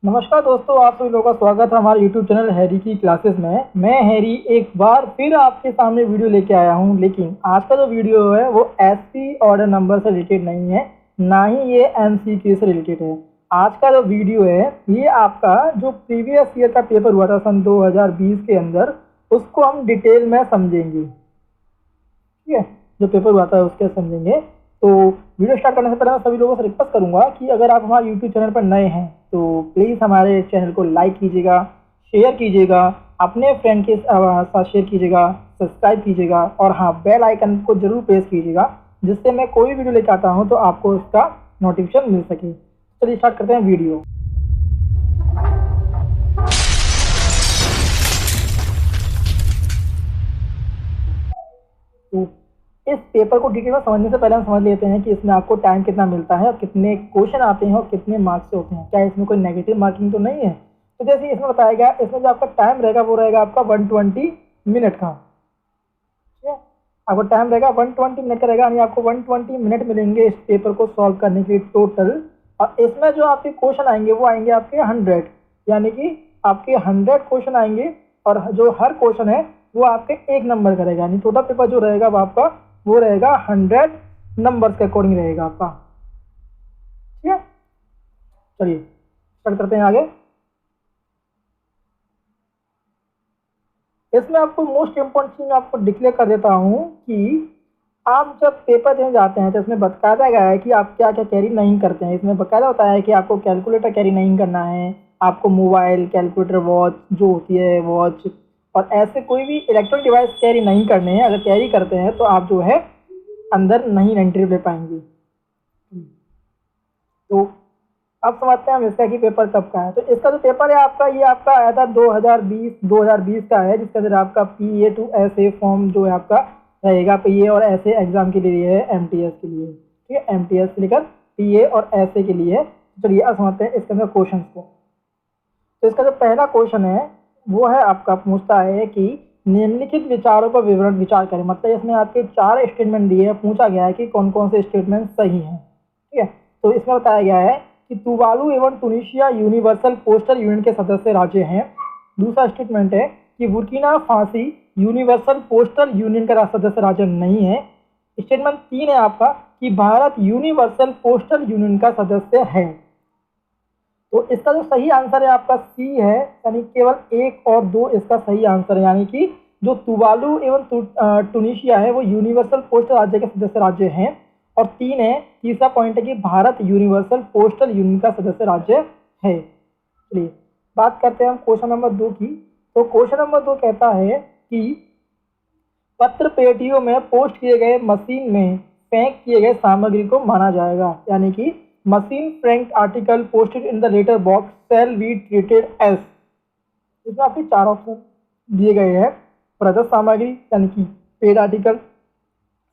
नमस्कार दोस्तों, आप सभी लोगों का स्वागत है हमारे YouTube चैनल हैरी की क्लासेस में। मैं हैरी एक बार फिर आपके सामने वीडियो लेके आया हूं, लेकिन आज का जो वीडियो है वो एसपी ऑर्डर नंबर से रिलेटेड नहीं है, ना ही ये एमसीक्यू से रिलेटेड है। आज का जो वीडियो है ये आपका जो प्रीवियस ईयर का पेपर हुआ था सन 2020 के अंदर, उसको हम डिटेल में समझेंगे। ठीक है, जो पेपर हुआ था उसके समझेंगे। तो वीडियो स्टार्ट करने से पहले मैं सभी लोगों से रिक्वेस्ट करूंगा कि अगर आप हमारे यूट्यूब चैनल पर नए हैं तो प्लीज़ हमारे चैनल को लाइक कीजिएगा, शेयर कीजिएगा, अपने फ्रेंड के साथ शेयर कीजिएगा, सब्सक्राइब कीजिएगा और हाँ, बेल आइकन को जरूर प्रेस कीजिएगा, जिससे मैं कोई वीडियो लेकर आता हूँ तो आपको उसका नोटिफिकेशन मिल सके। चलिए स्टार्ट करते हैं वीडियो। तो इस पेपर को डिटेल में समझने से पहले हम समझ लेते हैं कि इसमें आपको टाइम कितना मिलता है और कितने क्वेश्चन आते हैं और कितने मार्क्स से होते हैं। क्या इसमें कोई नेगेटिव मार्किंग तो नहीं है? तो जैसे इसमें बताया गया, इसमें जो आपका टाइम रहेगा वो रहेगा आपका 120 मिनट का। ठीक है, आपको टाइम रहेगा 120 मिनट का रहेगा, यानी आपको 120 मिनट मिलेंगे इस पेपर को सॉल्व करने के लिए टोटल। और इसमें जो आपके क्वेश्चन आएंगे वो आएंगे आपके 100, यानी कि आपके 100 क्वेश्चन आएंगे और जो हर क्वेश्चन है वो आपके 1 नंबर का रहेगा, यानी टोटल पेपर जो रहेगा वो रहेगा 100 नंबर्स के अकॉर्डिंग रहेगा आपका। ठीक है, चलिए स्टार्ट करते हैं आगे। इसमें आपको मोस्ट इम्पोर्टेंट चीज आपको डिक्लेयर कर देता हूँ कि आप जब पेपर देने जाते हैं तो इसमें बताया गया है कि आप क्या क्या कैरी नहीं करते हैं। इसमें बकायदा होता है कि आपको कैलकुलेटर कैरी नहीं करना है, आपको मोबाइल, कैलकुलेटर, वॉच जो होती है वॉच और ऐसे कोई भी इलेक्ट्रॉनिक डिवाइस कैरी नहीं करने हैं। अगर कैरी करते हैं तो आप जो है अंदर नहीं एंट्री ले पाएंगे। तो अब समझते हैं हम इसका कि पेपर कब का है। तो इसका जो पेपर है आपका, ये आपका आया था 2020 का है, जिसके अंदर आपका PA to SA फॉर्म जो है आपका रहेगा। PA और SA एग्जाम के लिए है, MTS के लिए। ठीक है, MTS से लेकर PA और SA के लिए। चलिए अब समझते हैं इसके अंदर क्वेश्चन को। तो इसका जो पहला क्वेश्चन है वो है आपका, पूछता है कि निम्नलिखित विचारों पर विवरण विचार करें। मतलब इसमें आपके 4 स्टेटमेंट दिए हैं, पूछा गया है कि कौन कौन से स्टेटमेंट सही हैं। ठीक है, तो इसमें बताया गया है कि तुवालू एवं टूनिशिया यूनिवर्सल पोस्टल यूनियन के सदस्य राज्य हैं। दूसरा स्टेटमेंट है कि बुर्किना फासी यूनिवर्सल पोस्टल यूनियन का सदस्य राज्य नहीं है। स्टेटमेंट 3 है आपका कि भारत यूनिवर्सल पोस्टल यूनियन का सदस्य है। तो इसका जो सही आंसर है आपका C है, यानी केवल 1 और 2 इसका सही आंसर है, यानी कि जो तुवालू एवं टूनिशिया है वो यूनिवर्सल पोस्टल राज्य के सदस्य राज्य हैं। और 3 है, तीसरा पॉइंट है कि भारत यूनिवर्सल पोस्टल यूनियन का सदस्य राज्य है। चलिए बात करते हैं हम क्वेश्चन नंबर 2 की। तो क्वेश्चन नंबर 2 कहता है कि पत्र पेटियों में पोस्ट किए गए मशीन में पैक किए गए सामग्री को माना जाएगा, यानी कि machine frank article posted in the letter box shall be treated as. इसमें आपके 4 ऑप्शन दिए गए हैं। प्रदत्त सामग्री यानी कि पेड आर्टिकल,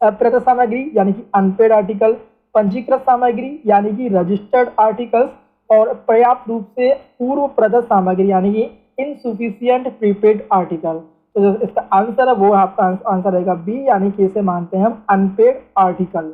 अप्रदत्त सामग्री यानी कि अनपेड आर्टिकल, पंजीकृत सामग्री यानी कि रजिस्टर्ड आर्टिकल्स और पर्याप्त रूप से पूर्व प्रदत्त सामग्री यानी कि इनसुफिशियंट प्रीपेड आर्टिकल। तो जो इसका आंसर है वो आपका आंसर रहेगा B, यानी कि इसे मानते हैं हम अनपेड आर्टिकल।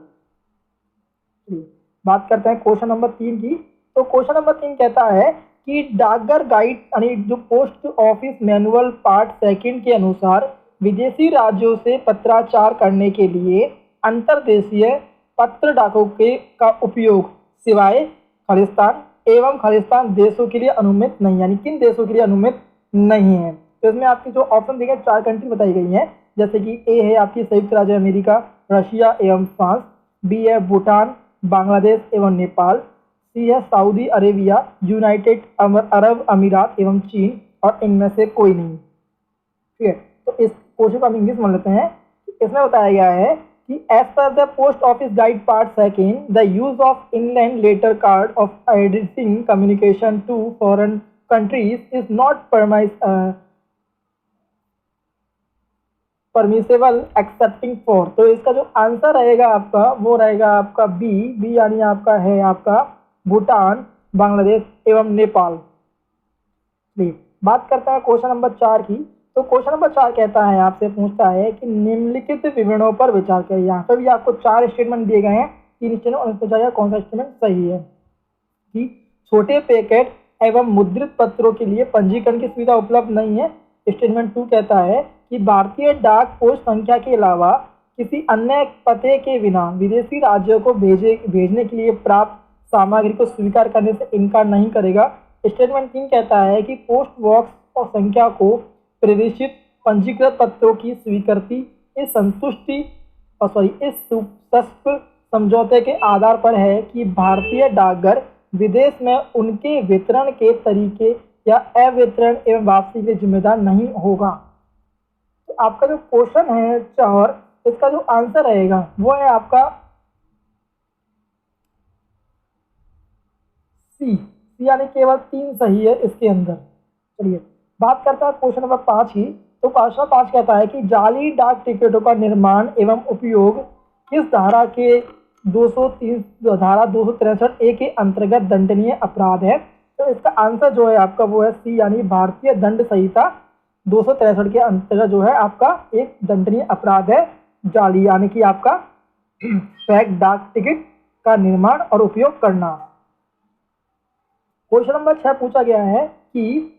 बात करते हैं क्वेश्चन नंबर 3 की। तो क्वेश्चन नंबर 3 कहता है कि डाकघर गाइड यानी जो पोस्ट ऑफिस मैनुअल पार्ट 2 के अनुसार विदेशी राज्यों से पत्राचार करने के लिए अंतर्देशीय पत्र डाकों के का उपयोग सिवाय खालिस्तान एवं खालिस्तान देशों के लिए अनुमति नहीं, यानी किन देशों के लिए अनुमति नहीं है। तो इसमें आपकी जो ऑप्शन दी गए 4 कंट्री बताई गई हैं, जैसे कि A है आपकी संयुक्त राज्य अमेरिका, रशिया एवं फ्रांस, B है भूटान, बांग्लादेश एवं नेपाल, C है सऊदी अरेबिया, यूनाइटेड अरब अमीरात एवं चीन, और इनमें से कोई नहीं। ठीक है, तो इस क्वेश्चन को हम इंग्लिश में लेते हैं। इसमें बताया गया है कि as per the post office guide part 2 the use of inland letter card of editing communication to foreign countries is not permissible excepting for. तो इसका जो आंसर रहेगा आपका वो रहेगा आपका बी, यानी आपका है आपका भूटान, बांग्लादेश एवं नेपाल। बात करता है क्वेश्चन नंबर 4 की। तो क्वेश्चन नंबर 4 कहता है, आपसे पूछता है कि निम्नलिखित विवरणों पर विचार करें। यहाँ पर भी आपको 4 स्टेटमेंट दिए गए हैं, 3 स्टेटमेंट, और पूछा गया कौन सा स्टेटमेंट सही है। कि छोटे पैकेट एवं मुद्रित पत्रों के लिए पंजीकरण की सुविधा उपलब्ध नहीं है। स्टेटमेंट 2 कहता है कि भारतीय डाक पोस्ट संख्या के अलावा किसी अन्य पते के बिना विदेशी राज्यों को भेजने के लिए प्राप्त सामग्री को स्वीकार करने से इनकार नहीं करेगा। स्टेटमेंट 3 कहता है कि पोस्ट बॉक्स और संख्या को प्रेषित पंजीकृत पत्रों की स्वीकृति इस सुस्पष्ट समझौते के आधार पर है कि भारतीय डाकघर विदेश में उनके वितरण के तरीके या अवितरण एवं वापसी के लिए जिम्मेदार नहीं होगा। तो आपका जो क्वेश्चन है 4, इसका जो आंसर रहेगा वो है आपका सी यानी केवल 3 सही है इसके अंदर। चलिए बात करता है क्वेश्चन नंबर 5 की। तो क्वेश्चन नंबर 5 कहता है कि जाली डाक टिकटों का निर्माण एवं उपयोग किस धारा के 263 ए के अंतर्गत दंडनीय अपराध है। तो इसका आंसर जो है आपका वो है सी यानी भारतीय दंड संहिता 263 के अंतर्गत जो है आपका एक दंडनीय अपराध है जाली यानी कि आपका फेक डाक टिकट का निर्माण और उपयोग करना। क्वेश्चन नंबर 6 पूछा गया है कि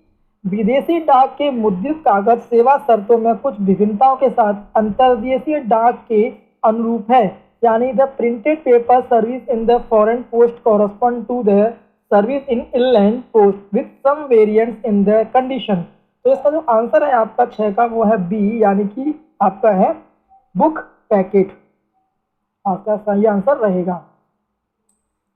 विदेशी डाक के मुद्रित कागज सेवा शर्तों में कुछ विभिन्नताओं के साथ अंतर्देशीय डाक के अनुरूप है, यानी the printed paper service in the foreign post correspond to the service in inland post with some variants in the condition. तो इसका जो आंसर है आपका 6 का वो है बी यानी कि आपका है बुक पैकेट, आपका सही आंसर रहेगा।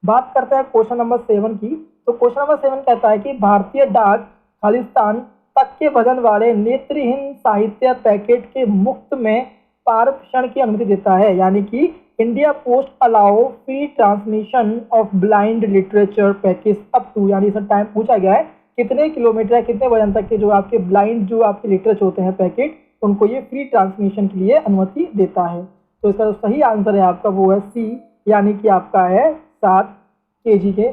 बात करते हैं क्वेश्चन नंबर 7 की। तो क्वेश्चन नंबर 7 कहता है कि भारतीय डाक खालिस्तान तक के वजन वाले नेत्रहीन साहित्य पैकेट के मुफ्त में पारक्षण की अनुमति देता है, यानी कि India post allow free transmission of blind literature package up to, यानी इसमें टाइम पूछा गया है कितने किलोमीटर या कितने वजन तक के जो आपके ब्लाइंड जो आपके लिटरेचर होते हैं पैकेट, उनको ये फ्री ट्रांसमिशन के लिए अनुमति देता है। तो इसका जो सही आंसर है आपका वो है सी यानी कि आपका है 7 kg के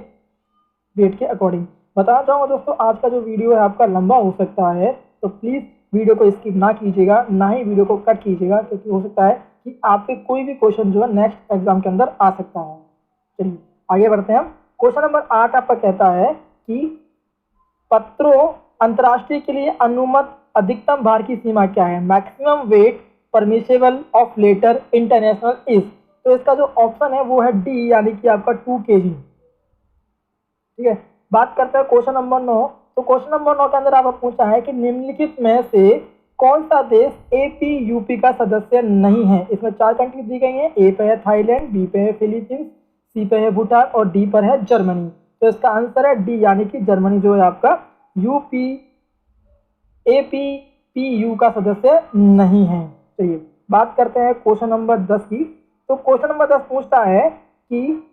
वेट के अकॉर्डिंग। बताना चाहूँगा दोस्तों आज का जो वीडियो है आपका लंबा हो सकता है, तो प्लीज़ वीडियो को स्किप ना कीजिएगा, ना ही वीडियो को कट कीजिएगा, क्योंकि हो सकता है कि आपके कोई भी क्वेश्चन जो है नेक्स्ट एग्जाम के अंदर आ सकता है। चलिए आगे बढ़ते हैं हम। क्वेश्चन नंबर 8 आपका कहता है कि पत्रों अंतर्राष्ट्रीय के लिए अनुमत अधिकतम भार की सीमा क्या है। Maximum weight permissible of letter international is. तो इसका जो ऑप्शन है वो है डी यानी कि आपका 2 kg। ठीक है, बात करते हैं क्वेश्चन नंबर 9। तो क्वेश्चन नंबर 9 के अंदर आपको पूछा है कि निम्नलिखित में से कौन सा देश APUP का सदस्य नहीं है। इसमें 4 कंट्री दी गई हैं। ए पे है थाईलैंड, बी पे है फिलीपींस, सी पे है भूटान और डी पर है जर्मनी। तो इसका आंसर है डी यानी कि जर्मनी जो है आपका APPU का सदस्य नहीं है। चलिए बात करते हैं क्वेश्चन नंबर 10 की। तो क्वेश्चन नंबर 10 पूछता है कि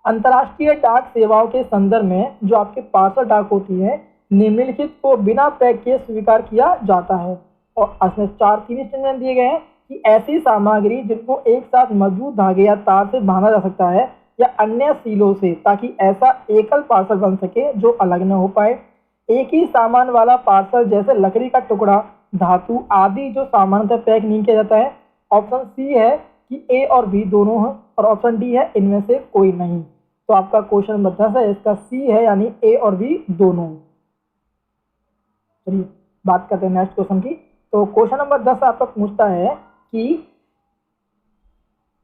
अंतर्राष्ट्रीय डाक सेवाओं के संदर्भ में जो आपके पार्सल डाक होती है निम्नलिखित को बिना पैक के स्वीकार किया जाता है। और इसमें 3 स्टेटमेंट दिए गए हैं कि ऐसी सामग्री जिनको एक साथ मजबूत धागे या तार से बांधा जा सकता है या अन्य सीलों से, ताकि ऐसा एकल पार्सल बन सके जो अलग न हो पाए। एक ही सामान वाला पार्सल जैसे लकड़ी का टुकड़ा, धातु आदि जो सामान्यतः पैक नहीं किया जाता है। ऑप्शन सी है कि ए और बी दोनों हैं और ऑप्शन डी है इनमें से कोई नहीं। तो आपका क्वेश्चन नंबर 10 है, इसका सी है यानी ए और बी दोनों। चलिए बात करते हैं नेक्स्ट क्वेश्चन की। तो क्वेश्चन नंबर 10 आपका पूछता है कि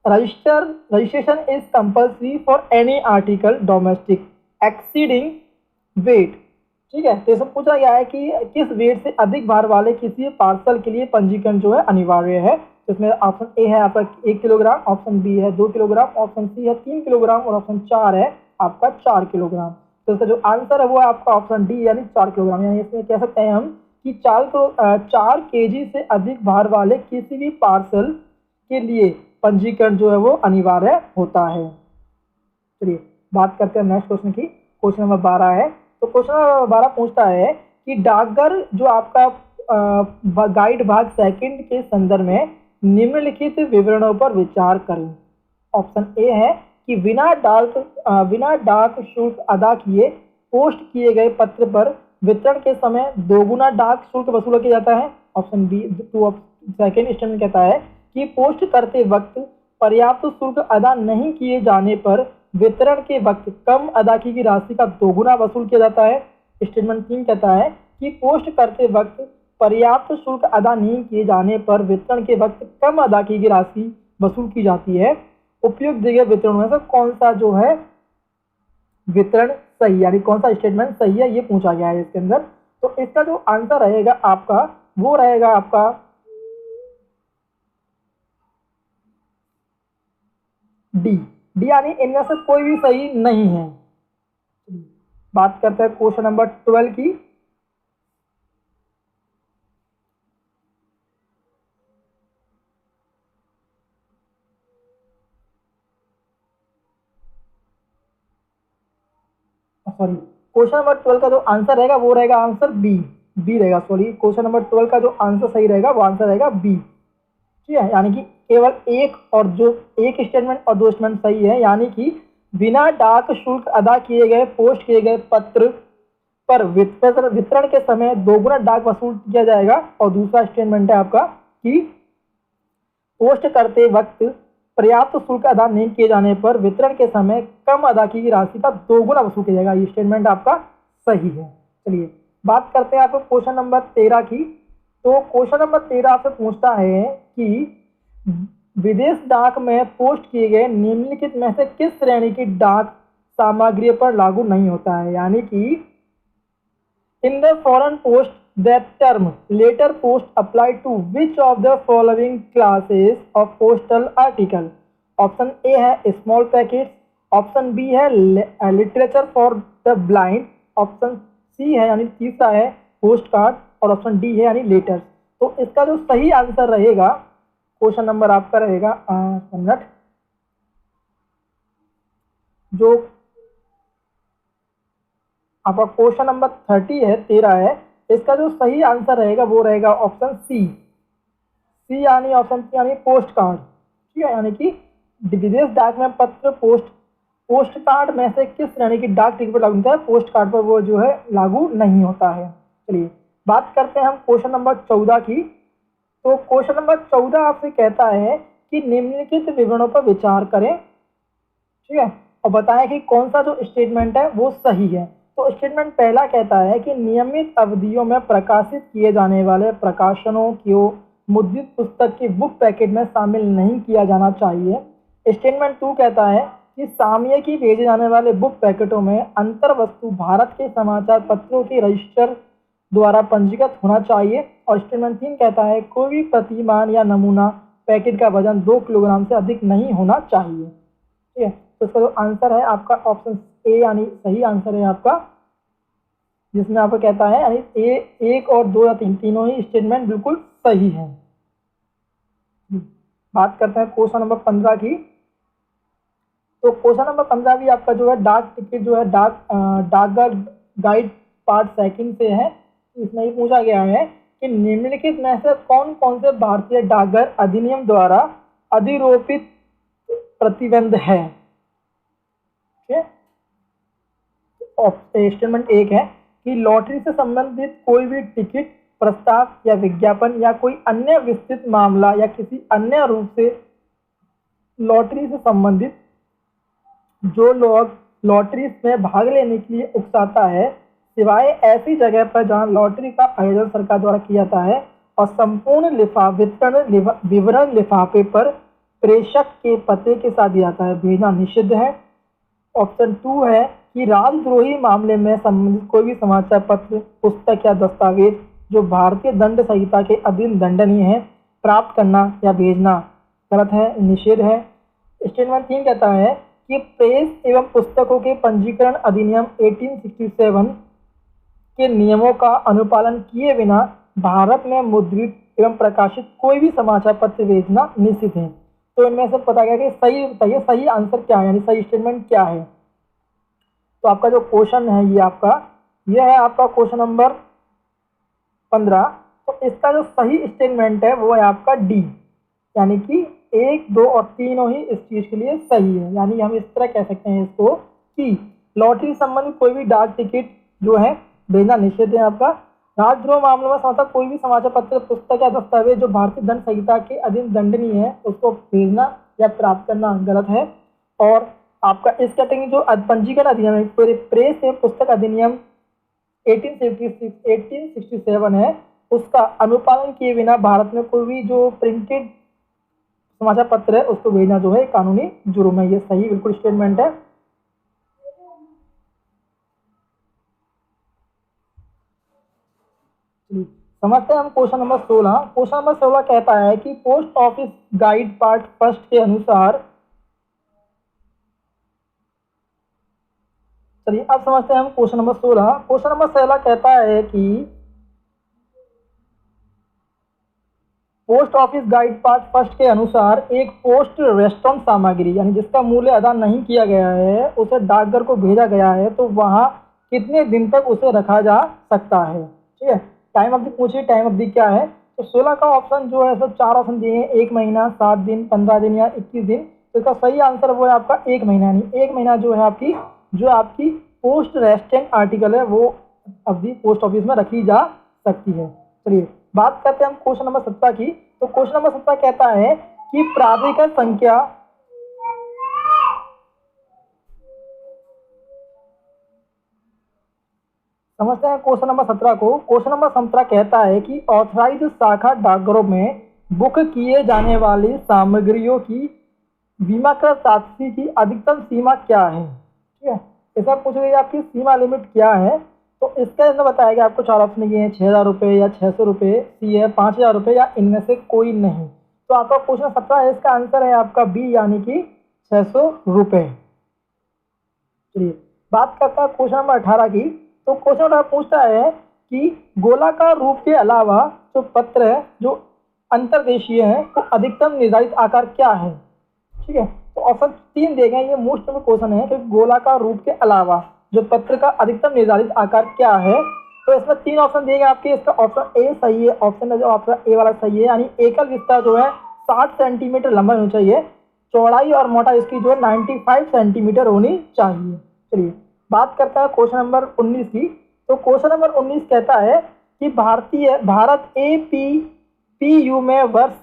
registration is compulsory for any article domestic exceeding weight. ठीक है, तो इसमें पूछा गया है कि किस वेट से अधिक भार वाले किसी पार्सल के लिए पंजीकरण जो है अनिवार्य है। तो इसमें ऑप्शन ए है आपका 1 किलोग्राम, ऑप्शन बी है 2 किलोग्राम, ऑप्शन सी है 3 किलोग्राम और ऑप्शन 4 है आपका 4 किलोग्राम। तो इसका जो आंसर है वो है आपका ऑप्शन डी यानी 4 किलोग्राम। यानी इसमें कह सकते हैं हम कि 4 kg से अधिक भार वाले किसी भी पार्सल के लिए पंजीकरण जो है वो अनिवार्य होता है। चलिए बात करते हैं नेक्स्ट क्वेश्चन की। क्वेश्चन नंबर 12 है। तो क्वेश्चन नंबर 12 पूछता है कि डाकघर जो आपका गाइड भाग सेकंड के संदर्भ में निम्नलिखित विवरणों पर विचार करें। ऑप्शन ए है कि बिना डाक शुल्क अदा किए पोस्ट किए गए पत्र पर वितरण के समय 2 गुना डाक शुल्क वसूला किया जाता है। ऑप्शन बी सेकेंड स्टेटमेंट कहता है कि पोस्ट करते वक्त पर्याप्त शुल्क अदा नहीं किए जाने पर वितरण के वक्त कम अदा की गई राशि का दोगुना वसूल किया जाता है। स्टेटमेंट 3 कहता है कि पोस्ट करते वक्त पर्याप्त शुल्क अदा नहीं किए जाने पर वितरण के वक्त कम अदा की गई राशि वसूल की जाती है। उपयुक्त दिए गए वितरण में से कौन सा जो है वितरण सही, यानी कौन सा स्टेटमेंट सही है, ये पूछा गया है इसके अंदर। तो इसका जो आंसर रहेगा आपका वो रहेगा आपका डी। डी यानी इनमें से कोई भी सही नहीं है। बात करते हैं क्वेश्चन नंबर 12 की। सॉरी, क्वेश्चन नंबर 12 का जो आंसर रहेगा वो रहेगा आंसर बी। बी रहेगा, सॉरी, क्वेश्चन नंबर 12 का जो आंसर सही रहेगा वो आंसर रहेगा बी। ठीक है, यानी कि केवल एक स्टेटमेंट और दो स्टेटमेंट सही है, यानी कि बिना डाक शुल्क अदा किए गए पोस्ट किए गए पत्र पर वितरण के समय दोगुना डाक वसूल किया जाएगा। और दूसरा स्टेटमेंट है आपका कि पोस्ट करते वक्त पर्याप्त शुल्क अदा नहीं किए जाने पर वितरण के समय कम अदा की गई राशि का दोगुना वसूल किया जाएगा। ये स्टेटमेंट आपका सही है। चलिए बात करते हैं आपको क्वेश्चन नंबर 13 की। तो क्वेश्चन नंबर 13 आपसे पूछता है कि विदेश डाक में पोस्ट किए गए निम्नलिखित में से किस श्रेणी की डाक सामग्री पर लागू नहीं होता है। यानी कि इन the foreign post that term later post apply to which of the following classes of postal article? Option A है स्मॉल पैकेट्स, ऑप्शन बी है literature for the blind, option C है यानी तीसरा है पोस्ट कार्ड, और option D है यानी letters. तो इसका जो सही आंसर रहेगा क्वेश्चन नंबर आपका रहेगा मिनट जो आपका क्वेश्चन नंबर 30 है 13 है, इसका जो सही आंसर रहेगा वो रहेगा ऑप्शन सी। सी यानी ऑप्शन सी यानी पोस्ट कार्ड। ठीक है, यानी कि विदेश डाक में पत्र पोस्ट कार्ड में से किस श्रेणी की डाक टिकट पर लागू होता है, पोस्ट कार्ड पर वो जो है लागू नहीं होता है। चलिए बात करते हैं हम क्वेश्चन नंबर 14 की। तो क्वेश्चन नंबर 14 आपसे कहता है कि निम्नलिखित विवरणों पर विचार करें, ठीक है, और बताएं कि कौन सा जो स्टेटमेंट है वो सही है। तो स्टेटमेंट पहला कहता है कि नियमित अवधियों में प्रकाशित किए जाने वाले प्रकाशनों को मुद्रित पुस्तक की बुक पैकेट में शामिल नहीं किया जाना चाहिए। स्टेटमेंट 2 कहता है कि सामयिकी भेजे जाने वाले बुक पैकेटों में अंतर वस्तु भारत के समाचार पत्रों के रजिस्टर द्वारा पंजीकृत होना चाहिए। और स्टेटमेंट 3 कहता है कोई भी प्रतिमान या नमूना पैकेट का वजन 2 किलोग्राम से अधिक नहीं होना चाहिए। ठीक है, तो इसका जो आंसर है आपका ऑप्शन ए यानी सही आंसर है आपका, जिसमें आपको कहता है यानी ए 1 और 2 या 3 तीनों ही स्टेटमेंट बिल्कुल सही है। बात करते हैं क्वेश्चन नंबर 15 की। तो क्वेश्चन नंबर 15 भी आपका जो है डाक टिकट जो है डाकघर गाइड पार्ट सेकंड से है। इसमें ये पूछा गया है कि निम्नलिखित में से कौन कौन से भारतीय डाकघर अधिनियम द्वारा अधिरोपित प्रतिबंध है। स्टेटमेंट 1 है कि लॉटरी से संबंधित कोई भी टिकट प्रस्ताव या विज्ञापन या कोई अन्य विस्तृत मामला या किसी अन्य रूप से लॉटरी से संबंधित जो लोग लॉटरी में भाग लेने के लिए उकसाता है, सिवाय ऐसी जगह पर जहां लॉटरी का आयोजन सरकार द्वारा किया जाता है और संपूर्ण विवरण लिफाफे पर प्रेषक के पते के साथ दिया जाता है, भेजना निषिद्ध है। ऑप्शन 2 है कि राजद्रोही मामले में संबंधित कोई भी समाचार पत्र पुस्तक या दस्तावेज जो भारतीय दंड संहिता के अधीन दंडनीय है प्राप्त करना या भेजना गलत है, निषेध है। स्टेटमेंट 3 कहता है कि प्रेस एवं पुस्तकों के पंजीकरण अधिनियम 1867 के नियमों का अनुपालन किए बिना भारत में मुद्रित एवं प्रकाशित कोई भी समाचार पत्र भेजना निषिद्ध है। तो इनमें से पता गया कि सही बताइए सही आंसर क्या है, यानी सही स्टेटमेंट क्या है। तो आपका जो क्वेश्चन है यह है आपका क्वेश्चन नंबर 15। तो इसका जो सही स्टेटमेंट है वो है आपका डी, यानी कि 1, 2 और तीनों ही इस चीज के लिए सही है। यानी हम इस तरह कह सकते हैं इसको कि लॉटरी संबंधित कोई भी डाक टिकट जो है भेजना निषेध है आपका। राजद्रोह मामलों में समाचार कोई भी समाचार पत्र पुस्तक या दस्तावेज जो भारतीय दंड संहिता के अधीन दंडनीय है उसको भेजना या प्राप्त करना गलत है। और आपका इस कैटेगरी जो पंजीकरण अधिनियम प्रेस एवं पुस्तक अधिनियम 1867 है, उसका अनुपालन किए बिना भारत में कोई भी जो प्रिंटेड समाचार पत्र है उसको भेजना जो है कानूनी जुर्म है। ये सही बिल्कुल स्टेटमेंट है। समझते हैं हम क्वेश्चन नंबर 16। क्वेश्चन नंबर 16 कहता है कि post office guide part first के अनुसार, चलिए अब समझते हैं हम क्वेश्चन नंबर 16। क्वेश्चन नंबर 16 कहता है कि post office guide part first के अनुसार एक पोस्ट रेस्टोरेंट सामग्री यानी जिसका मूल्य अदा नहीं किया गया है उसे डाकघर को भेजा गया है तो वहां कितने दिन तक उसे रखा जा सकता है। ठीक है, टाइम अवधि पूछिए, टाइम अवधि क्या है। तो 16 का ऑप्शन जो है सो 4 ऑप्शन दिए हैं, 1 महीना, 7 दिन, 15 दिन या 21 दिन। तो इसका सही आंसर वो है आपका 1 महीना, यानी 1 महीना जो है आपकी पोस्ट रेस्टेंट आर्टिकल है वो अवधि पोस्ट ऑफिस में रखी जा सकती है। चलिए बात करते हैं हम क्वेश्चन नंबर 17 की। तो क्वेश्चन नंबर 17 कहता है कि प्राधिकरण संख्या, समझते हैं क्वेश्चन नंबर 17 को। क्वेश्चन नंबर 17 कहता है कि ऑथराइज शाखा डाकघरों में बुक किए जाने वाली सामग्रियों की बीमाकृत राशि की अधिकतम सीमा क्या है। ठीक है, इसमें पूछ गई आपकी सीमा लिमिट क्या है। तो इसके अंदर बताया गया आपको 4 ऑप्शन दिए हैं, 6,000 रुपये या 600 रुपये, सी है 5,000 रुपये या इनमें से कोई नहीं। तो आपका क्वेश्चन 17 है, इसका आंसर है आपका बी यानी कि 600 रुपये। चलिए बात करते हैं क्वेश्चन नंबर 18 की। तो क्वेश्चन नंबर पूछता है कि गोलाकार रूप के अलावा जो पत्र है जो अंतर्देशीय है तो अधिकतम निर्धारित आकार क्या है। ठीक है, तो ऑप्शन 3 दिए गए, ये मोस्ट में क्वेश्चन है कि गोलाकार रूप के अलावा जो पत्र का अधिकतम निर्धारित आकार क्या है। तो इसमें 3 ऑप्शन दिए गए आपके, इसका ऑप्शन ए सही है, ऑप्शन जो ऑप्शन ए वाला सही है, यानी एकल विस्तार जो है 60 सेंटीमीटर लंबा होना चाहिए, चौड़ाई और मोटाई इसकी जो है 95 सेंटीमीटर होनी चाहिए। चलिए बात करता है क्वेश्चन नंबर 19 की। तो क्वेश्चन नंबर 19 कहता है कि भारत APPU में वर्ष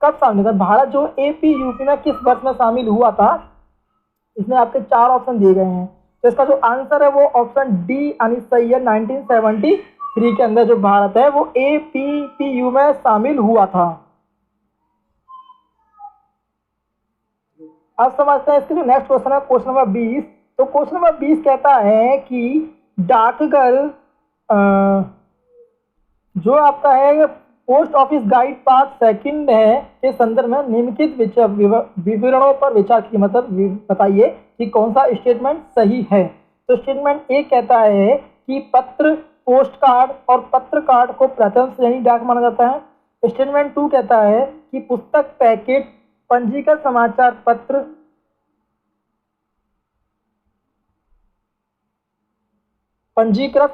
कब शामिल था। भारत जो APUP में किस वर्ष में शामिल हुआ था। इसमें आपके 4 ऑप्शन दिए गए हैं, तो इसका जो आंसर है वो ऑप्शन डी यानी सही है। 1973 के अंदर जो भारत है वो APPU में शामिल हुआ था। अब समझते हैं इसके जो नेक्स्ट क्वेश्चन है क्वेश्चन नंबर 20। तो क्वेश्चन नंबर 20 कहता है कि डाकघर जो आपका है post office guide part second है के संदर्भ में निम्नलिखित विवरणों पर विचार कीजिए, मतलब बताइए कि कौन सा स्टेटमेंट सही है। तो स्टेटमेंट ए कहता है कि पत्र, पोस्ट कार्ड और पत्र कार्ड को प्रथम श्रेणी डाक माना जाता है। स्टेटमेंट 2 कहता है कि पुस्तक, पैकेट, पंजीकृत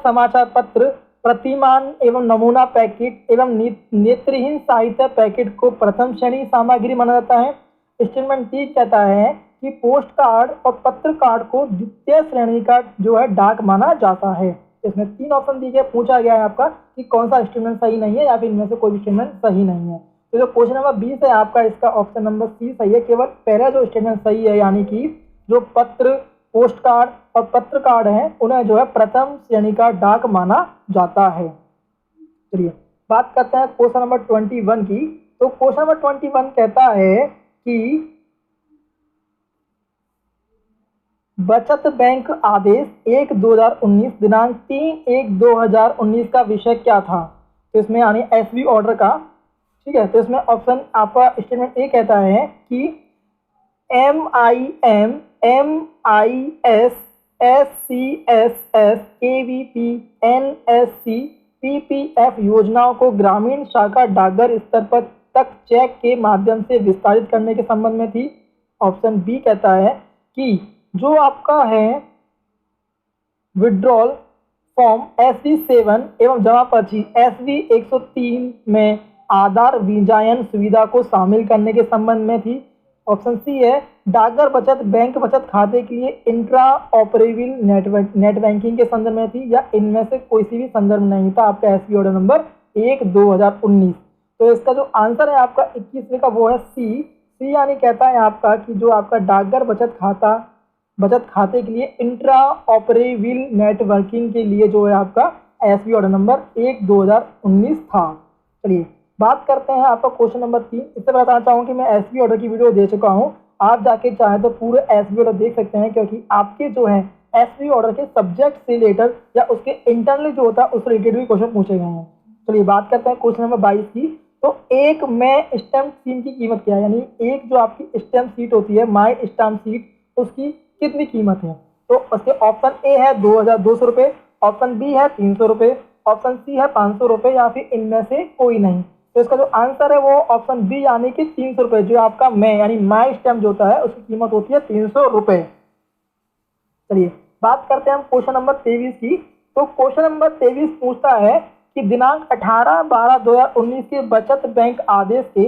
समाचार पत्र, प्रतिमान एवं नमूना पैकेट एवं नेत्रहीन साहित्य पैकेट को प्रथम श्रेणी सामग्री माना जाता है। स्टेटमेंट 3 कहता है कि पोस्ट कार्ड और पत्र कार्ड को द्वितीय श्रेणी का जो है डाक माना जाता है। इसमें 3 ऑप्शन दिए गए, पूछा गया है आपका कि कौन सा स्टेटमेंट सही नहीं है या फिर इनमें से कोई भी स्टेटमेंट सही नहीं है। तो जो क्वेश्चन नंबर 20 है आपका, इसका ऑप्शन नंबर सी सही है। केवल पहला जो स्टेटमेंट सही है, यानी कि जो पत्र, पोस्ट कार्ड और पत्र कार्ड है उन्हें जो है प्रथम श्रेणी का डाक माना जाता है। चलिए बात करते हैं क्वेश्चन नंबर 21 की। तो क्वेश्चन नंबर 21 कहता है कि बचत बैंक आदेश 1/2019 दिनांक 3/1/2019 का विषय क्या था। तो इसमें यानी एसबी ऑर्डर का। ठीक है, तो इसमें ऑप्शन आपका स्टेटमेंट ए कहता है कि MIM, MIS, SCSS, KVP, NSC, PPF योजनाओं को ग्रामीण शाखा डाकघर स्तर पर तक चेक के माध्यम से विस्तारित करने के संबंध में थी। ऑप्शन बी कहता है कि जो आपका है विड्रॉल फॉर्म SV7 एवं जमा पर्ची SV 103 में आधार विजायन सुविधा को शामिल करने के संबंध में थी। ऑप्शन सी है डाकघर बचत बैंक बचत खाते के लिए इंट्रा ऑपरेबल नेट बैंकिंग के संदर्भ में थी, या इनमें से कोई सी भी संदर्भ नहीं था आपका एसबी ऑर्डर नंबर 1/2019। तो इसका जो आंसर है आपका 21 का वो है सी यानी कहता है आपका कि जो आपका डाकघर बचत खाता बचत खाते के लिए इंट्रा ऑपरेबल नेटवर्किंग के लिए जो है आपका एसबी ऑर्डर नंबर 1/2019 था। चलिए बात करते हैं आपका क्वेश्चन नंबर 3। इससे बताना चाहूँ कि मैं एसबी ऑर्डर की वीडियो दे चुका हूँ, आप जाके चाहे तो पूरे एसबी ऑर्डर देख सकते हैं, क्योंकि आपके जो है एसबी ऑर्डर के सब्जेक्ट से रिलेटेड या उसके इंटरनली जो होता है उस रिलेटेड भी क्वेश्चन पूछे गए हैं। चलिए बात करते हैं क्वेश्चन नंबर 22 की। तो एक में स्टैम्प सीम की कीमत क्या है, यानी एक जो आपकी स्टैम्प सीट होती है माई स्टैम्प सीट, उसकी कितनी कीमत है। तो उसके ऑप्शन ए है 2200 रुपये, ऑप्शन बी है 300 रुपये, ऑप्शन सी है 500 रुपये, या फिर इनमें से कोई नहीं। तो इसका जो आंसर है वो ऑप्शन बी यानी कि 300 रुपये, जो आपका मैं यानी माई स्टैम्प जो होता है उसकी कीमत होती है 300 रुपये। चलिए बात करते हैं हम क्वेश्चन नंबर 23 की। तो क्वेश्चन नंबर 23 पूछता है कि दिनांक 18/12/2019 के बचत बैंक आदेश के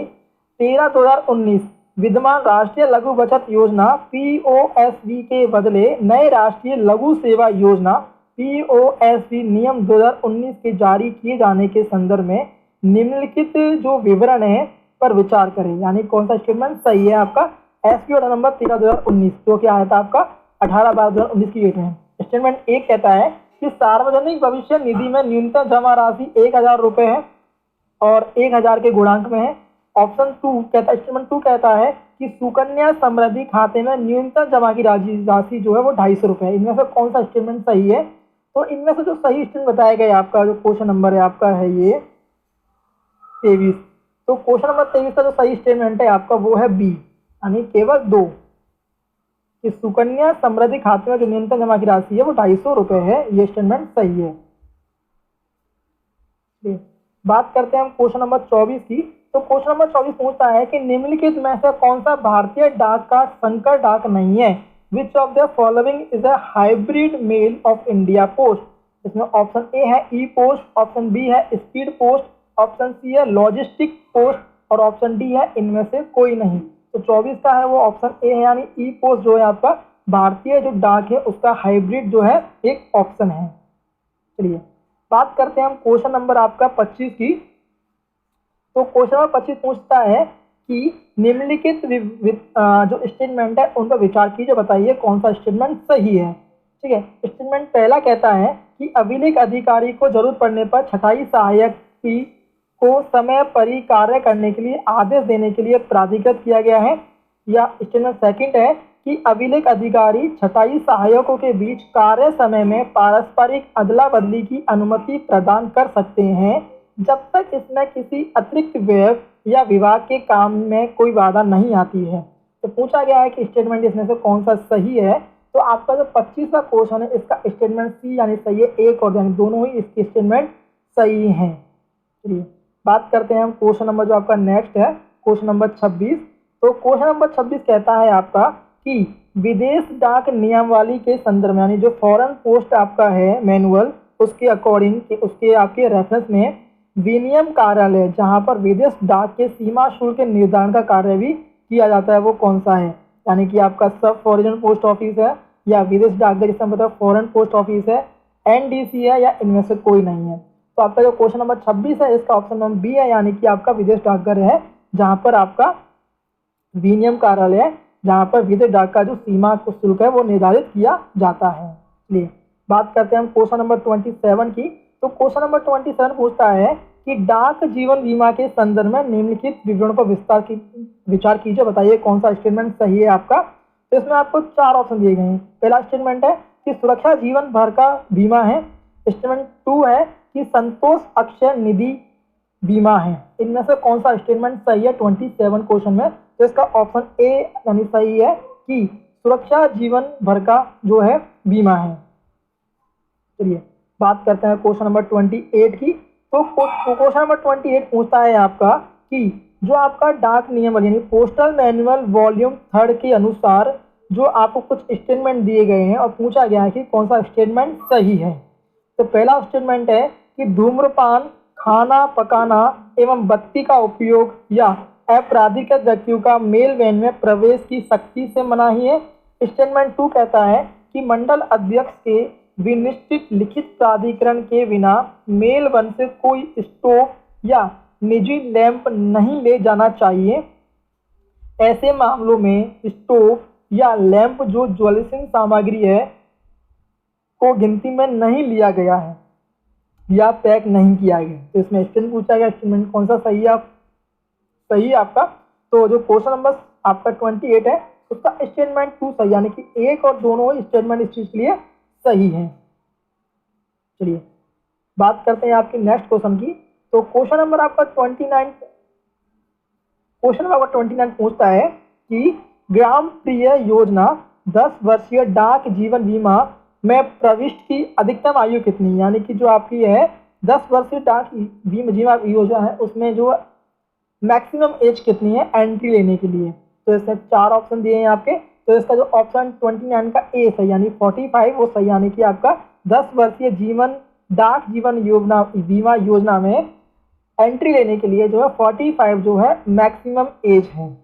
13/2019 विद्यमान राष्ट्रीय लघु बचत योजना POSB के बदले नए राष्ट्रीय लघु सेवा योजना POSB नियम 2019 के जारी किए जाने के संदर्भ में निम्नलिखित जो विवरण है पर विचार करें। यानी कौन सा स्टेटमेंट सही है आपका। एसपी ऑर्डर नंबर 13/2019 जो कि आया था आपका 18/12/2019 की डेट में। स्टेटमेंट एक कहता है कि सार्वजनिक भविष्य निधि में न्यूनतम जमा राशि 1000 रुपये है और 1000 के गुणांक में है। ऑप्शन स्टेटमेंट 2 कहता है कि सुकन्या समृद्धि खाते में न्यूनतम जमा की राशि जो है वो 250 रुपये है। इनमें से कौन सा स्टेटमेंट सही है। तो इनमें से जो सही स्टेटमेंट बताया गया आपका जो क्वेश्चन नंबर है आपका है ये 23। तो क्वेश्चन नंबर 23 का जो सही स्टेटमेंट है आपका वो है बी, यानी केवल 2 कि सुकन्या समृद्धि खाते में जो न्यूनतम जमा की राशि है वो 250 रुपये है। ये स्टेटमेंट सही है। बात करते हैं हम क्वेश्चन नंबर 24 की। तो क्वेश्चन नंबर 24 पूछता है कि निम्नलिखित में से कौन सा भारतीय डाक का संकर डाक नहीं है। Which of the following is a hybrid mail of India post. इसमें ऑप्शन ए है ई पोस्ट, ऑप्शन बी है स्पीड पोस्ट, ऑप्शन सी है लॉजिस्टिक पोस्ट और ऑप्शन डी है इनमें से कोई नहीं। तो 24 का है वो ऑप्शन ए है, यानी ई पोस्ट जो है आपका भारतीय जो डाक है उसका हाइब्रिड जो है एक ऑप्शन है। चलिए बात करते हैं हम क्वेश्चन नंबर आपका 25 की। तो क्वेश्चन नंबर 25 पूछता है कि निम्नलिखित जो स्टेटमेंट है उन पर विचार कीजिए, बताइए कौन सा स्टेटमेंट सही है। ठीक है, स्टेटमेंट पहला कहता है कि अभिलेख अधिकारी को जरूरत पड़ने पर छटाई सहायक की को समय पर ही कार्य करने के लिए आदेश देने के लिए प्राधिकृत किया गया है। या स्टेटमेंट सेकंड है कि अभिलेख अधिकारी छटाई सहायकों के बीच कार्य समय में पारस्परिक अदला बदली की अनुमति प्रदान कर सकते हैं जब तक इसमें किसी अतिरिक्त व्यय या विभाग के काम में कोई बाधा नहीं आती है। तो पूछा गया है कि स्टेटमेंट इसमें से कौन सा सही है। तो आपका जो 25 का क्वेश्चन है इसका स्टेटमेंट सी यानी सही है, एक और यानी दोनों ही इसके स्टेटमेंट सही हैं। चलिए बात करते हैं हम क्वेश्चन नंबर जो आपका नेक्स्ट है क्वेश्चन नंबर 26। तो क्वेश्चन नंबर 26 कहता है आपका कि विदेश डाक नियमावली के संदर्भ में यानी जो फॉरेन पोस्ट आपका है मैनुअल उसके अकॉर्डिंग उसके आपके रेफरेंस में विनियम कार्यालय जहां पर विदेश डाक के सीमा शुल्क के निर्धारण का कार्य भी किया जाता है वो कौन सा है। यानी कि आपका सब फॉरेन पोस्ट ऑफिस है या विदेश डाकघर जिसमें मतलब फॉरेन पोस्ट ऑफिस है, NDC है या इनमें से कोई नहीं है। तो आपका जो क्वेश्चन नंबर 26 है इसका ऑप्शन नंबर बी है, यानी कि आपका विदेश डाकघर है जहां पर आपका विनियम कार्यालय है जहां पर विदेश डाक का जो सीमा शुल्क है वो निर्धारित किया जाता है। चलिए बात करते हैं हम क्वेश्चन नंबर 27 की। तो क्वेश्चन नंबर 27 पूछता है कि डाक जीवन बीमा के संदर्भ में निम्नलिखित विवरणों पर विचार कीजिए, बताइए कौन सा स्टेटमेंट सही है आपका। तो इसमें आपको 4 ऑप्शन दिए गए हैं। पहला स्टेटमेंट है कि सुरक्षा जीवन भर का बीमा है। स्टेटमेंट 2 है कि संतोष अक्षय निधि बीमा है। इनमें से कौन सा स्टेटमेंट सही है 27 क्वेश्चन में। तो इसका ऑप्शन ए यानी सही है कि सुरक्षा जीवन भर का जो है बीमा है। चलिए बात करते हैं क्वेश्चन नंबर 28 की। तो क्वेश्चन नंबर 28 पूछता है आपका कि जो आपका डाक नियम यानी पोस्टल मैनुअल वॉल्यूम 3 के अनुसार जो आपको कुछ स्टेटमेंट दिए गए हैं और पूछा गया है कि कौन सा स्टेटमेंट सही है। तो पहला स्टेटमेंट है कि धूम्रपान, खाना पकाना एवं बत्ती का उपयोग या आपराधिक व्यक्तियों का मेल वैन में प्रवेश की सख्ती से मनाही है। स्टेटमेंट 2 कहता है कि मंडल अध्यक्ष के विनिश्चित लिखित प्राधिकरण के बिना मेल वन से कोई स्टोव या निजी लैंप नहीं ले जाना चाहिए। ऐसे मामलों में स्टोव या लैंप जो ज्वलनशील सामग्री है को गिनती में नहीं लिया गया है या पैक नहीं किया गया। तो इसमें स्टेटमेंट पूछा गया, स्टेटमेंट कौन सा सही है सही है आपका। तो जो क्वेश्चन नंबर आपका 28 है उसका स्टेटमेंट 2 सही, यानी कि एक और दोनों स्टेटमेंट इस चीज के लिए सही है। चलिए बात करते हैं आपकी नेक्स्ट क्वेश्चन की। तो क्वेश्चन नंबर आपका 29 पूछता है कि ग्राम प्रिय योजना 10 वर्षीय डाक जीवन बीमा में प्रविष्ट की अधिकतम आयु कितनी, यानी कि जो आपकी है 10 वर्षीय डाक बीमा योजना है उसमें जो मैक्सिमम एज कितनी है एंट्री लेने के लिए। तो इसमें 4 ऑप्शन दिए हैं आपके। तो इसका जो ऑप्शन 29 का ए सही, यानी 45 वो सही, यानी कि आपका 10 वर्षीय डाक जीवन योजना बीमा योजना में एंट्री लेने के लिए जो है 45 जो है मैक्सिमम एज है।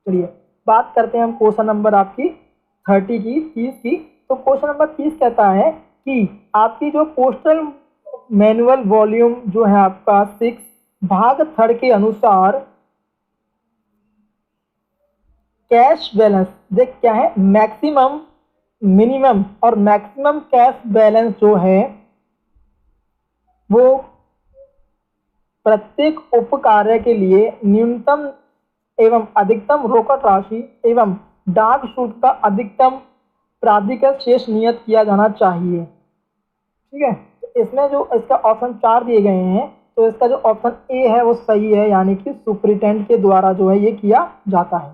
चलिए बात करते हैं हम क्वेश्चन नंबर आपकी 30 की। तो क्वेश्चन नंबर 30 कहता है कि आपकी जो पोस्टल मैनुअल वॉल्यूम जो है आपका 6 भाग 3 के अनुसार कैश बैलेंस देख क्या है, मैक्सिमम मिनिमम और मैक्सिमम कैश बैलेंस जो है वो प्रत्येक उप कार्य के लिए न्यूनतम एवं अधिकतम रोकड़ राशि एवं डाक शुल्क का अधिकतम प्राधिकृत शेष नियत किया जाना चाहिए। ठीक है, तो इसमें जो इसका ऑप्शन 4 दिए गए हैं तो इसका जो ऑप्शन ए है वो सही है, यानी कि सुपरिटेंडेंट के द्वारा जो है ये किया जाता है।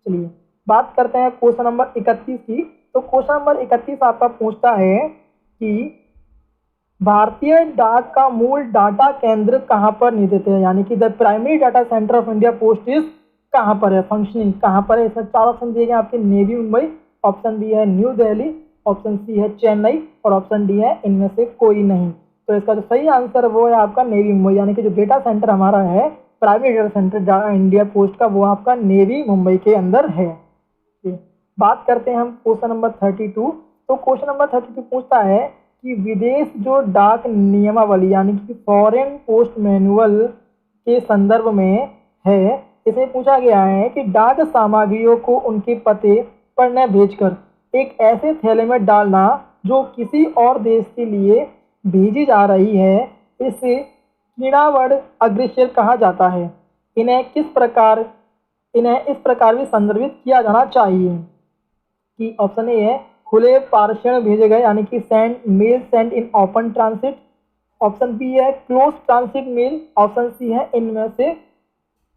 चलिए बात करते हैं क्वेश्चन नंबर 31 की। तो क्वेश्चन नंबर 31 आपका पूछता है कि भारतीय डाक का मूल डाटा केंद्र कहाँ पर निहित है, यानी कि the primary data centre of India post is कहाँ पर है, फंक्शनिंग कहाँ पर है। इसमें 4 ऑप्शन दिए गए आपके, नेवी मुंबई, ऑप्शन बी है न्यू दिल्ली, ऑप्शन सी है चेन्नई और ऑप्शन डी है इनमें से कोई नहीं। तो इसका जो सही आंसर वो है आपका नेवी मुंबई, यानी कि जो डेटा सेंटर हमारा है primary data centre India post का वो आपका नेवी मुंबई के अंदर है। बात करते हैं हम क्वेश्चन नंबर 32। तो क्वेश्चन नंबर 32 पूछता है कि विदेश जो डाक नियमावली यानी कि फॉरेन पोस्ट मैनुअल के संदर्भ में है, इसमें पूछा गया है कि डाक सामग्रियों को उनके पते पर न भेजकर एक ऐसे थैले में डालना जो किसी और देश के लिए भेजी जा रही है, इसे कीड़ावड़ अग्रसेर कहा जाता है। इन्हें इस प्रकार भी संदर्भित किया जाना चाहिए कि ऑप्शन ए है खुले पार्षण भेजे गए, यानी कि mail sent in open transit, option B है close transit mail, option C है इनमें से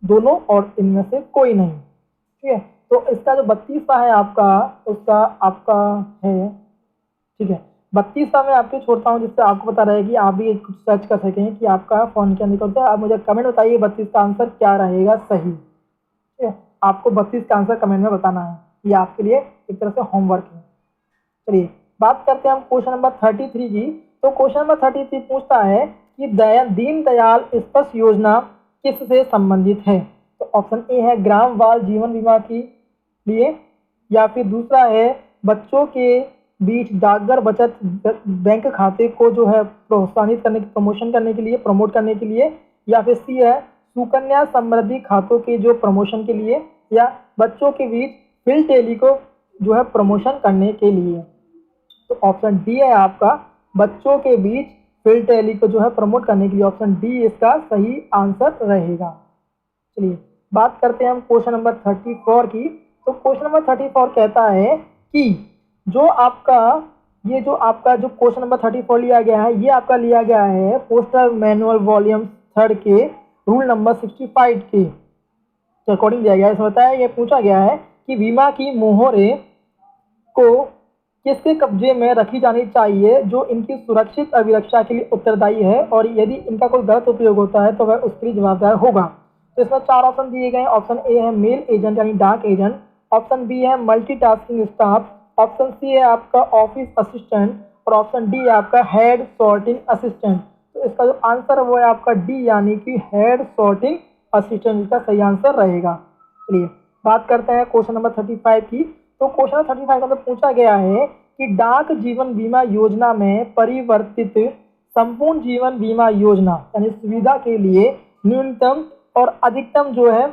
दोनों और इनमें से कोई नहीं। ठीक है, तो इसका जो 32वां है आपका उसका आपका है, ठीक है 32वां मैं आपको छोड़ता हूँ जिससे आपको पता रहे कि आप भी कुछ सर्च कर सकें कि आपका फोन क्या निकलता है। आप मुझे कमेंट बताइए 32 का आंसर क्या रहेगा सही। ठीक है, आपको 32 का आंसर कमेंट में बताना है, ये आपके लिए एक तरह से होमवर्क है। चलिए बात करते हैं हम क्वेश्चन नंबर 33 की। तो क्वेश्चन नंबर 33 पूछता है कि दीनदयाल स्पर्श योजना किससे संबंधित है। तो ऑप्शन ए है ग्राम बाल जीवन बीमा के लिए, या फिर दूसरा है बच्चों के बीच डाकघर बचत बैंक खाते को जो है प्रोत्साहित करने प्रमोट करने के लिए, या फिर सी है सुकन्या समृद्धि खातों के जो प्रमोशन के लिए, या बच्चों के बीच फिलटेली को जो है प्रमोशन करने के लिए। तो ऑप्शन डी है आपका बच्चों के बीच फिलटेली को जो है प्रमोट करने के लिए, ऑप्शन डी इसका सही आंसर रहेगा। चलिए बात करते हैं हम क्वेश्चन नंबर 34 की। तो क्वेश्चन नंबर 34 कहता है कि जो क्वेश्चन नंबर 34 लिया गया है ये आपका लिया गया है पोस्टल मैनुअल वॉल्यूम 3 के रूल नंबर 65 के अकॉर्डिंग दिया गया है। इसमें बताया ये पूछा गया है कि बीमा की मोहरें को किसके कब्जे में रखी जानी चाहिए जो इनकी सुरक्षित अभिरक्षा के लिए उत्तरदायी है, और यदि इनका कोई गलत उपयोग होता है तो वह उसके लिए जवाबदार होगा। तो इसमें 4 ऑप्शन दिए गए हैं। ऑप्शन ए है मेल एजेंट यानी डाक एजेंट, ऑप्शन बी है मल्टीटास्किंग स्टाफ, ऑप्शन सी है आपका ऑफिस असिस्टेंट और ऑप्शन डी है आपका हेड सॉर्टिंग असिस्टेंट। तो इसका जो आंसर वो है आपका डी यानी कि हेड सॉर्टिंग असिस्टेंट इसका सही आंसर रहेगा। चलिए बात करते हैं क्वेश्चन नंबर 35 की। तो क्वेश्चन 35 का तो पूछा गया है कि डाक जीवन बीमा योजना में परिवर्तित संपूर्ण जीवन बीमा योजना यानी सुविधा के लिए न्यूनतम और अधिकतम जो है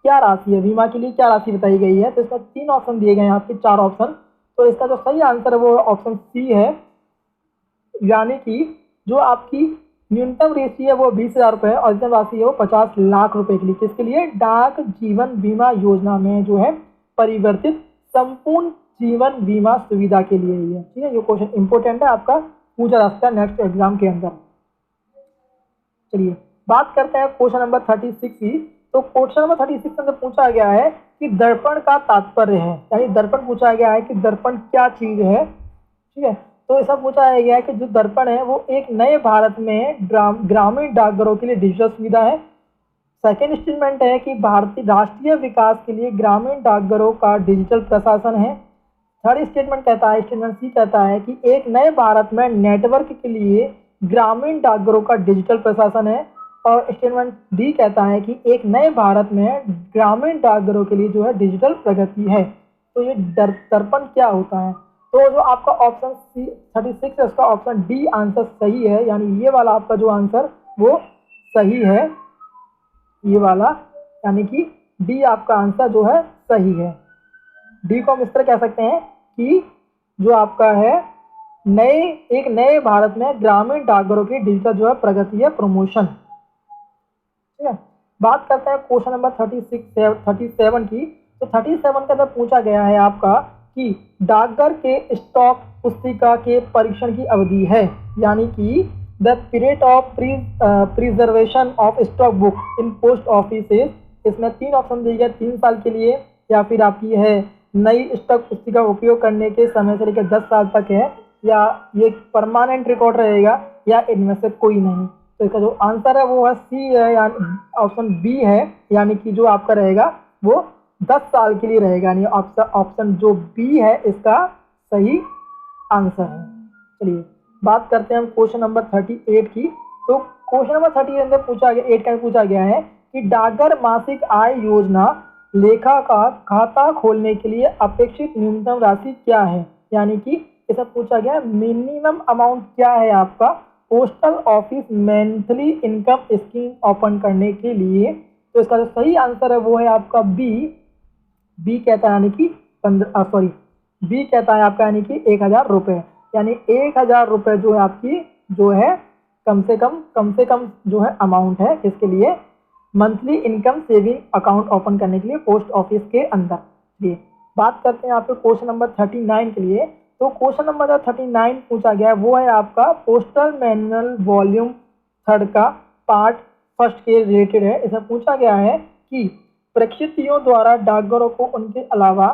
क्या राशि है, बीमा के लिए क्या राशि बताई गई है। तो इसमें 3 ऑप्शन दिए गए हैं आपके, 4 ऑप्शन। तो इसका जो सही आंसर है वो ऑप्शन सी है, यानी कि जो आपकी न्यूनतम राशि है वो 20,000 रुपये है और अधिकतम राशि है वो 50 लाख रुपए के लिए। किसके लिए? डाक जीवन बीमा योजना में जो है परिवर्तित संपूर्ण जीवन बीमा सुविधा के लिए ही है। ठीक है, ये क्वेश्चन इंपॉर्टेंट है, आपका पूछा जा सकता है नेक्स्ट एग्जाम के अंदर। चलिए बात करते हैं क्वेश्चन नंबर 36 की। तो क्वेश्चन नंबर 36 में पूछा गया है कि दर्पण का तात्पर्य है, यानी दर्पण पूछा गया है कि दर्पण क्या चीज है। ठीक है, तो ऐसा पूछा गया है कि जो दर्पण है वो एक नए भारत में ग्रामीण डाकघरों के लिए डिजिटल सुविधा है। सेकेंड स्टेटमेंट है कि भारतीय राष्ट्रीय विकास के लिए ग्रामीण डाकघरों का डिजिटल प्रशासन है। थर्ड स्टेटमेंट कहता है, स्टेटमेंट सी कहता है कि एक नए भारत में नेटवर्क के लिए ग्रामीण डाकघरों का डिजिटल प्रशासन है। और स्टेटमेंट डी कहता है कि एक नए भारत में ग्रामीण डाकघरों के लिए जो है डिजिटल प्रगति है। तो ये दर्पण क्या होता है? तो जो आपका ऑप्शन सी 36 है उसका ऑप्शन डी आंसर सही है, यानी ये वाला आपका जो आंसर वो सही है, ये वाला, यानी कि डी आपका आंसर जो है सही है। डी को हम इस तरह कह सकते हैं कि जो आपका है एक नए भारत में ग्रामीण डाकघरों की डिजिटल जो है प्रगति है, प्रमोशन। ठीक है, बात करते हैं क्वेश्चन नंबर 37 की। तो 37 के अंदर पूछा गया है आपका कि डाकघर के स्टॉक पुस्तिका के परीक्षण की अवधि है, यानी कि the period of preservation of stock book in post offices. इसमें 3 ऑप्शन दिए गए, 3 साल के लिए, या फिर आपकी है नई स्टॉक पुस्तिका उपयोग करने के समय से लेकर 10 साल तक है, या ये परमानेंट रिकॉर्ड रहेगा, या इनमें से कोई नहीं। तो इसका जो आंसर है वो है सी है, यानी ऑप्शन बी है, यानी कि जो आपका रहेगा वो 10 साल के लिए रहेगा, यानी ऑप्शन जो बी है इसका सही आंसर है। चलिए बात करते हैं हम क्वेश्चन नंबर 38 की। तो क्वेश्चन नंबर 38 में पूछा गया है कि डाकघर मासिक आय योजना लेखा का खाता खोलने के लिए अपेक्षित न्यूनतम राशि क्या है, यानी कि ऐसा पूछा गया मिनिमम अमाउंट क्या है आपका postal office monthly income scheme open करने के लिए। तो इसका जो सही आंसर है वो है आपका बी कहता है, यानी कि बी कहता है आपका, यानी कि 1,000 रुपये, यानी 1,000 रुपये जो है आपकी जो है कम से कम जो है अमाउंट है इसके लिए monthly income saving account open करने के लिए पोस्ट ऑफिस के अंदर। लिए बात करते हैं आपके क्वेश्चन नंबर 39 के लिए। तो क्वेश्चन नंबर 39 पूछा गया है वो है आपका पोस्टल मैनुअल वॉल्यूम 3 का पार्ट 1 के रिलेटेड है। इसमें पूछा गया है कि प्रेषितियों द्वारा डाकघरों को उनके अलावा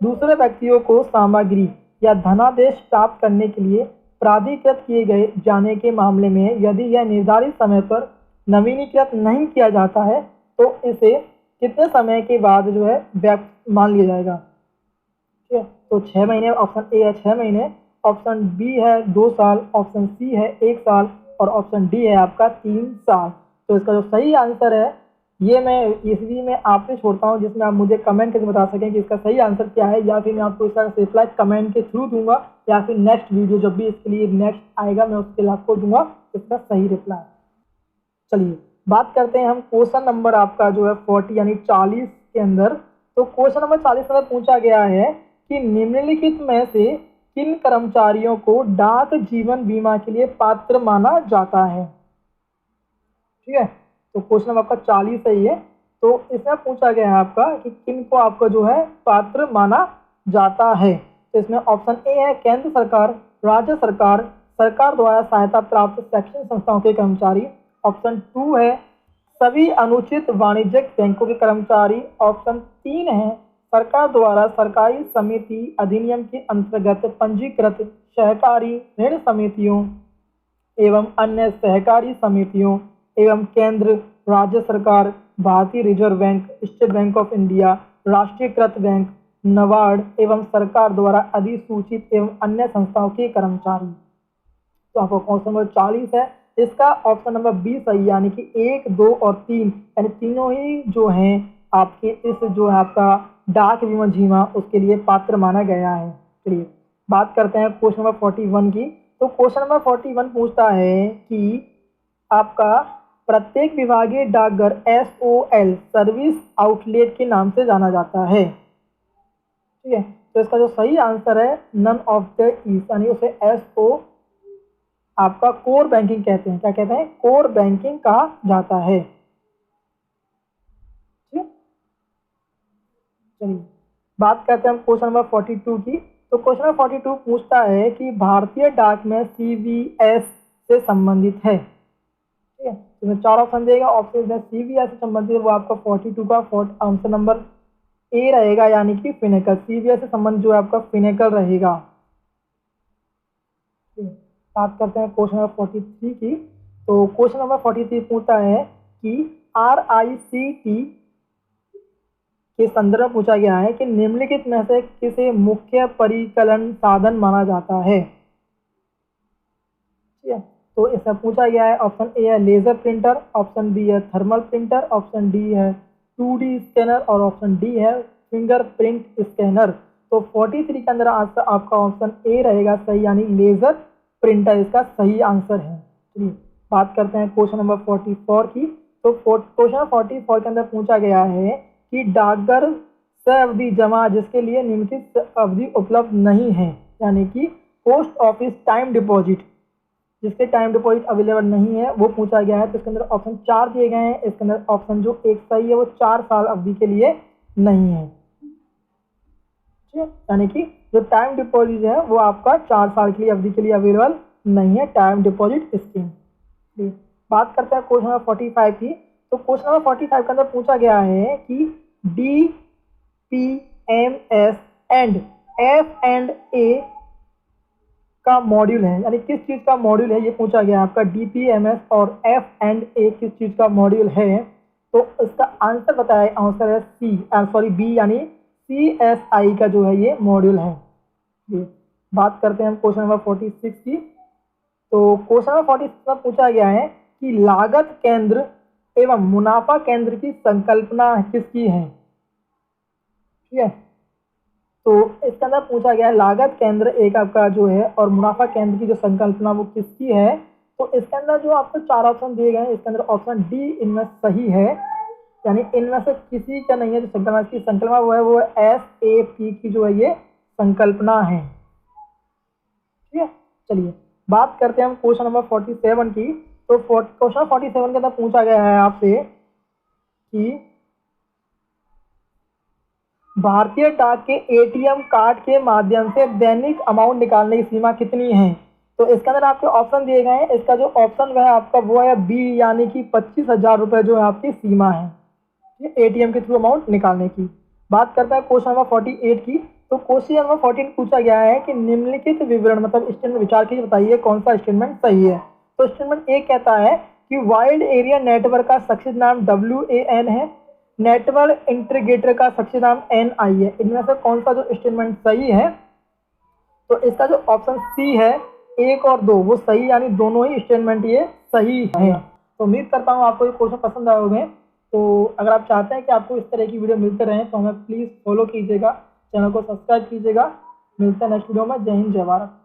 दूसरे व्यक्तियों को सामग्री या धनादेश प्राप्त करने के लिए प्राधिकृत किए गए जाने के मामले में यदि यह निर्धारित समय पर नवीनीकृत नहीं किया जाता है तो इसे कितने समय के बाद जो है व्यक्त मान लिया जाएगा। ठीक है, तो 6 महीने, ऑप्शन ए है 6 महीने, ऑप्शन बी है 2 साल, ऑप्शन सी है 1 साल और ऑप्शन डी है आपका 3 साल। तो इसका जो सही आंसर है ये मैं इसलिए मैं आपसे छोड़ता हूँ जिसमें आप मुझे कमेंट करके बता सकें कि इसका सही आंसर क्या है, या फिर मैं आपको इसका रिप्लाई कमेंट के थ्रू दूंगा, या फिर नेक्स्ट वीडियो जब भी इसके लिए नेक्स्ट आएगा मैं उसके लिए आपको दूंगा इसका सही रिप्लाई। चलिए बात करते हैं हम क्वेश्चन नंबर आपका जो है 40 यानी 40 के अंदर। तो क्वेश्चन नंबर 40 में पूछा गया है कि निम्नलिखित में से किन कर्मचारियों को डाक जीवन बीमा के लिए पात्र माना जाता है। ठीक है, तो क्वेश्चन नंबर आपका 40 सही है। तो इसमें पूछा गया है आपका कि किन को आपका जो है पात्र माना जाता है। तो इसमें ऑप्शन ए है केंद्र सरकार, राज्य सरकार, सरकार द्वारा सहायता प्राप्त शैक्षणिक संस्थाओं के कर्मचारी। ऑप्शन 2 है सभी अनुचित वाणिज्यिक बैंकों के कर्मचारी। ऑप्शन 3 है सरकार द्वारा सरकारी समिति अधिनियम के अंतर्गत पंजीकृत सहकारी ऋण समितियों एवं अन्य सहकारी समितियों एवं केंद्र, राज्य सरकार, भारतीय reserve bank, state bank of India, राष्ट्रीयकृत बैंक, नबार्ड एवं सरकार द्वारा अधिसूचित एवं अन्य संस्थाओं के कर्मचारी। तो आपका क्वेश्चन नंबर 40 है, इसका ऑप्शन नंबर बी सही, यानी कि 1, 2 और 3 यानी तीनों ही जो हैं आपके इस जो है आपका डाक बीमा जीवा उसके लिए पात्र माना गया है। चलिए बात करते हैं क्वेश्चन नंबर 41 की। तो क्वेश्चन नंबर 41 पूछता है कि आपका प्रत्येक विभागीय डाकघर SOL सर्विस आउटलेट के नाम से जाना जाता है। ठीक है, तो इसका जो सही आंसर है नन ऑफ द ईस्ट, यानी उसे SO आपका कोर बैंकिंग कहते हैं। क्या कहते हैं? कोर बैंकिंग कहा जाता है। ठीक, चलिए बात करते हैं हम क्वेश्चन नंबर 42 की। तो क्वेश्चन नंबर 42 पूछता है कि भारतीय डाक में CVS से संबंधित है। ठीक है, तो मैं 4 ऑप्शन देगा, ऑप्शन CVS से संबंधित वो आपका 42 का आंसर नंबर ए रहेगा, यानी कि फिनेकल। CVS से संबंध जो है आपका फिनेकल रहेगा। बात करते हैं क्वेश्चन नंबर 43 की। तो क्वेश्चन नंबर 43 पूछता है कि RICT के संदर्भ में पूछा गया है कि निम्नलिखित में से किसे मुख्य परिकलन साधन माना जाता है। ठीक है, तो इसमें पूछा गया है ऑप्शन ए है लेजर प्रिंटर, ऑप्शन बी है थर्मल प्रिंटर, ऑप्शन डी है 2D स्कैनर और ऑप्शन डी है फिंगरप्रिंट स्कैनर। तो 43 के अंदर आंसर आपका ऑप्शन ए रहेगा सही, यानी लेजर प्रिंटर इसका सही आंसर है। चलिए बात करते हैं क्वेश्चन नंबर 44 की। तो क्वेश्चन नंबर 44 के अंदर पूछा गया है कि डाकघर सह-अवधि जमा जिसके लिए निम्नलिखित अवधि उपलब्ध नहीं है, यानी कि पोस्ट ऑफिस टाइम डिपॉजिट जिसके टाइम डिपॉजिट अवेलेबल नहीं है वो पूछा गया है। तो इसके अंदर ऑप्शन 4 दिए गए हैं। इसके अंदर ऑप्शन जो एक सही है वो 4 साल अवधि के लिए नहीं है। ठीक है, यानी कि जो टाइम डिपॉजिट है वो आपका 4 साल की अवधि के लिए अवेलेबल नहीं है, टाइम डिपॉजिट स्कीम। बात करते हैं क्वेश्चन नंबर 45 की। तो क्वेश्चन नंबर 45 के अंदर पूछा गया है कि DPMS एंड F&A का मॉड्यूल है, यानी किस चीज़ का मॉड्यूल है ये पूछा गया है। आपका DPMS और F&A किस चीज़ का मॉड्यूल है। तो इसका आंसर बताया, आंसर है बी, यानी CSI का जो है ये मॉड्यूल है। ये बात करते हैं हम क्वेश्चन नंबर 46 की। तो क्वेश्चन नंबर 46 में पूछा गया है कि लागत केंद्र एवं मुनाफा केंद्र की संकल्पना किसकी है। ठीक है, तो इसके अंदर पूछा गया है लागत केंद्र एक आपका जो है और मुनाफा केंद्र की जो संकल्पना वो किसकी है। तो इसके अंदर जो आपको 4 ऑप्शन दिए गए हैं, इसके अंदर ऑप्शन डी इनमें सही है, यानी इनमें से किसी का नहीं है जो संकल्पना, इसकी संकल्पना वो है, वो SAP की जो है ये संकल्पना है। ठीक है, चलिए बात करते हैं हम क्वेश्चन नंबर 47 की। तो क्वेश्चन 47 के अंदर पूछा गया है आपसे कि भारतीय डाक के ATM कार्ड के माध्यम से दैनिक अमाउंट निकालने की सीमा कितनी है। तो इसके अंदर आपके ऑप्शन दिए गए हैं। इसका जो ऑप्शन वह आपका वो है बी, यानी कि 25,000 रुपये जो है आपकी सीमा है ATM के थ्रू अमाउंट निकालने की। बात करता है क्वेश्चन नंबर 48 की। तो क्वेश्चन नंबर 14 पूछा गया है कि निम्नलिखित विवरण मतलब स्टेटमेंट विचार कीजिए, बताइए कौन सा स्टेटमेंट सही है। तो स्टेटमेंट ए कहता है कि वाइड एरिया नेटवर्क का संक्षिप्त नाम WAN है, नेटवर्क इंटीग्रेटर का संक्षिप्त नाम NI है। इनमें से कौन सा जो स्टेटमेंट सही है। तो इसका जो ऑप्शन सी है 1 और 2 वो सही, यानी दोनों ही स्टेटमेंट ये सही है। तो उम्मीद करता हूँ आपको ये क्वेश्चन पसंद आए होंगे। तो अगर आप चाहते हैं कि आपको इस तरह की वीडियो मिलते रहें तो हमें प्लीज़ फॉलो कीजिएगा, चैनल को सब्सक्राइब कीजिएगा। मिलते हैं नेक्स्ट वीडियो में। जय हिंद, जय भारत।